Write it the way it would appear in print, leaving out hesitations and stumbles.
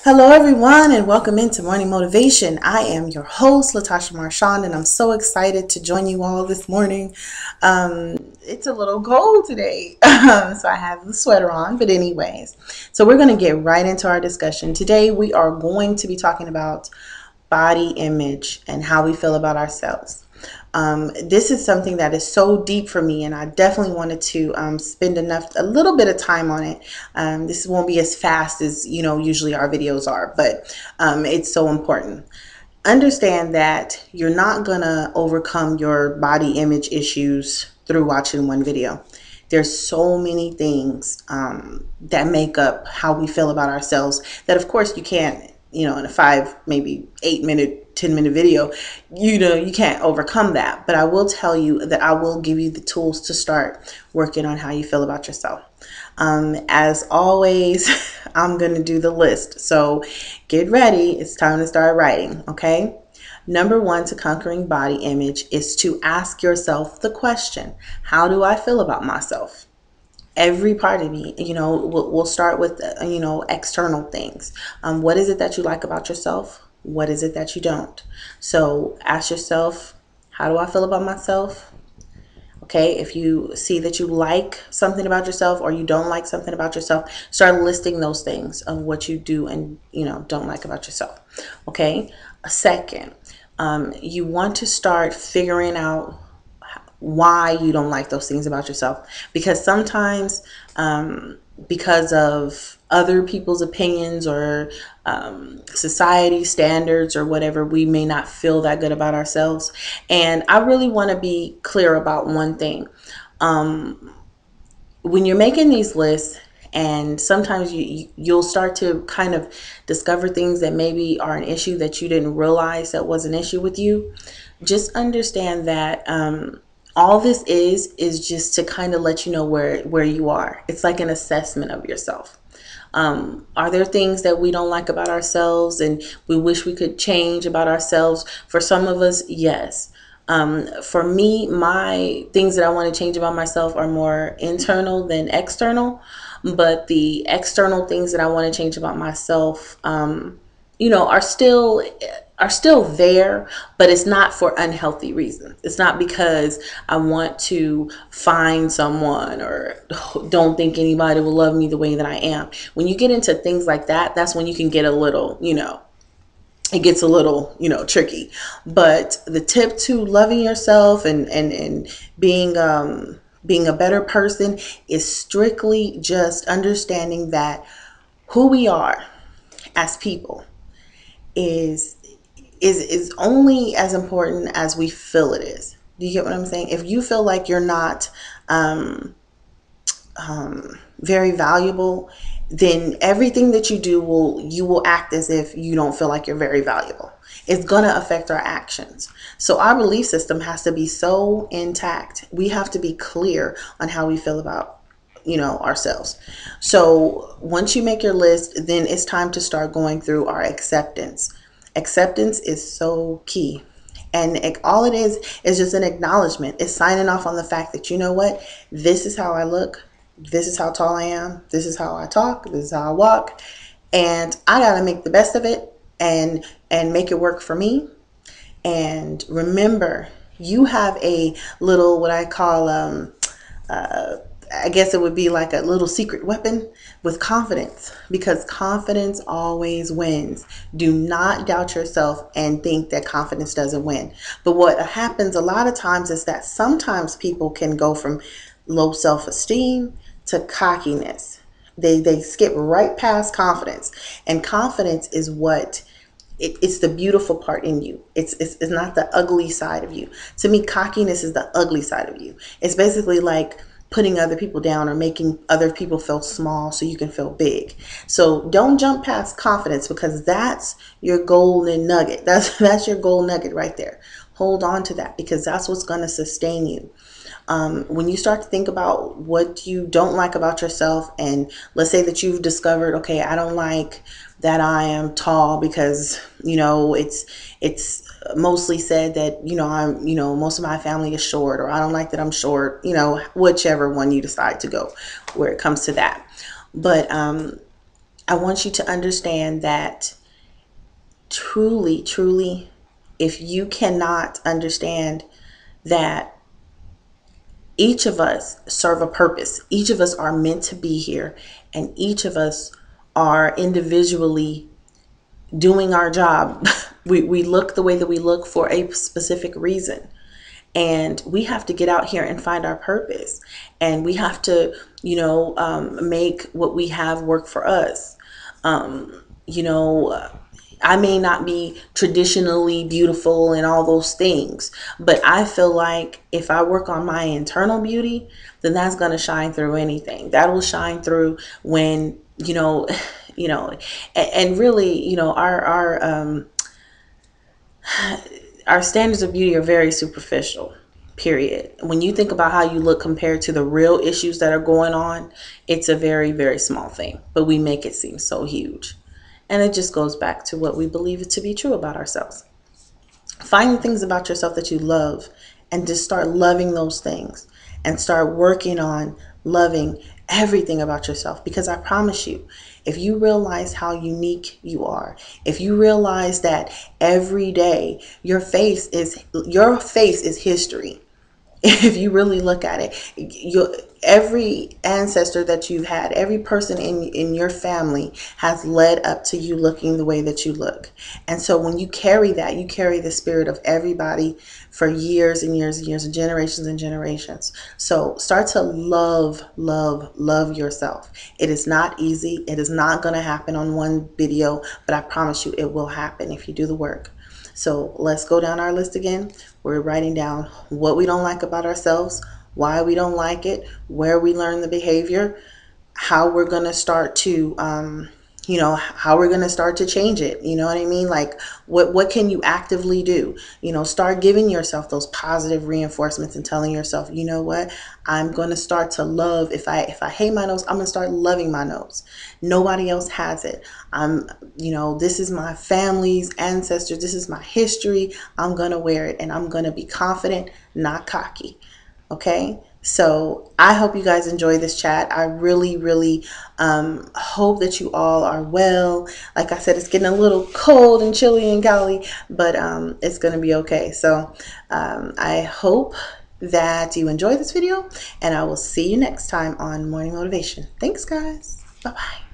Hello, everyone, and welcome into Morning Motivation. I am your host, Latasha Marchand, and I'm so excited to join you all this morning. It's a little cold today, so I have the sweater on, but anyways, so we're going to get right into our discussion. Today, we are going to be talking about body image and how we feel about ourselves. This is something that is so deep for me, and I definitely wanted to spend a little bit of time on it. This won't be as fast as usually our videos are, but it's so important. Understand that you're not gonna overcome your body image issues through watching one video. There's so many things that make up how we feel about ourselves that, of course, you can't, in a 5, maybe 8-minute, 10-minute video, you can't overcome that. But I will tell you that I will give you the tools to start working on how you feel about yourself. As always, I'm going to do the list. So get ready. It's time to start writing. Okay. Number one to conquering body image is to ask yourself the question, how do I feel about myself? Every part of me, we'll start with, external things. What is it that you like about yourself? What is it that you don't? So ask yourself, how do I feel about myself? Okay, if you see that you like something about yourself or you don't like something about yourself, start listing those things of what you do and don't like about yourself. Okay, a second, you want to start figuring out why you don't like those things about yourself, because sometimes because of other people's opinions or society standards or whatever, we may not feel that good about ourselves. And I really want to be clear about one thing. When you're making these lists, and sometimes you'll start to kind of discover things that maybe are an issue that you didn't realize that was an issue with you. Just understand that all this is just to kind of let you know where you are. It's like an assessment of yourself. Are there things that we don't like about ourselves and we wish we could change about ourselves? For some of us, yes. For me, my things that I want to change about myself are more internal than external. But the external things that I want to change about myself, are still there, but it's not for unhealthy reasons. It's not because I want to find someone or don't think anybody will love me the way that I am. When you get into things like that, that's when you can get a little, it gets a little, tricky. But the tip to loving yourself and being a better person is strictly just understanding that who we are as people is is only as important as we feel it is. Do you get what I'm saying? If you feel like you're not very valuable, then everything that you will act as if you don't feel like you're very valuable. It's going to affect our actions. So our belief system has to be so intact. We have to be clear on how we feel about ourselves. So once you make your list, then it's time to start going through our acceptance. Acceptance is so key. And all it is just an acknowledgement. It's signing off on the fact that, you know what, this is how I look. This is how tall I am. This is how I talk. This is how I walk. And I got to make the best of it and make it work for me. And remember, you have a little, what I call, I guess it would be like a little secret weapon with confidence, because confidence always wins. Do not doubt yourself and think that confidence doesn't win. But what happens a lot of times is that sometimes people can go from low self-esteem to cockiness. They skip right past confidence. And confidence is what it's the beautiful part in you. It's not the ugly side of you. To me, cockiness is the ugly side of you. It's basically like putting other people down or making other people feel small so you can feel big. So don't jump past confidence, because that's your golden nugget. That's your gold nugget right there. Hold on to that, because that's what's going to sustain you. When you start to think about what you don't like about yourself, and let's say that you've discovered, okay, I don't like that I am tall because, it's mostly said that, most of my family is short, or I don't like that I'm short, whichever one you decide to go where it comes to that. But I want you to understand that truly, truly, if you cannot understand that each of us serve a purpose, each of us are meant to be here, and each of us are individually doing our job. We look the way that we look for a specific reason. And we have to get out here and find our purpose. And we have to, make what we have work for us. Um, you know, I may not be traditionally beautiful and all those things, but I feel like if I work on my internal beauty, then that's going to shine through anything. That will shine through when, and really, our standards of beauty are very superficial, period. When you think about how you look compared to the real issues that are going on, it's a very, very small thing, but we make it seem so huge. And it just goes back to what we believe it to be true about ourselves. Find things about yourself that you love and just start loving those things and start working on loving everything about yourself, because I promise you, if you realize how unique you are, if you realize that every day your face is history. If you really look at it, every ancestor that you've had, every person in your family has led up to you looking the way that you look. And so when you carry that, you carry the spirit of everybody for years and years and years and generations. So start to love, love, love yourself. It is not easy. It is not going to happen on one video, but I promise you it will happen if you do the work. So let's go down our list again. We're writing down what we don't like about ourselves, why we don't like it, where we learn the behavior, how we're going to start to, how we're going to start to change it. You know what I mean? Like what can you actively do? Start giving yourself those positive reinforcements and telling yourself, you know what? I'm going to start to love. If I hate my nose, I'm going to start loving my nose. Nobody else has it. This is my family's ancestors. This is my history. I'm going to wear it and I'm going to be confident, not cocky. Okay, so I hope you guys enjoy this chat. I really, really hope that you all are well. Like I said, it's getting a little cold and chilly in Cali, but it's going to be okay. So I hope that you enjoy this video, and I will see you next time on Morning Motivation. Thanks, guys. Bye-bye.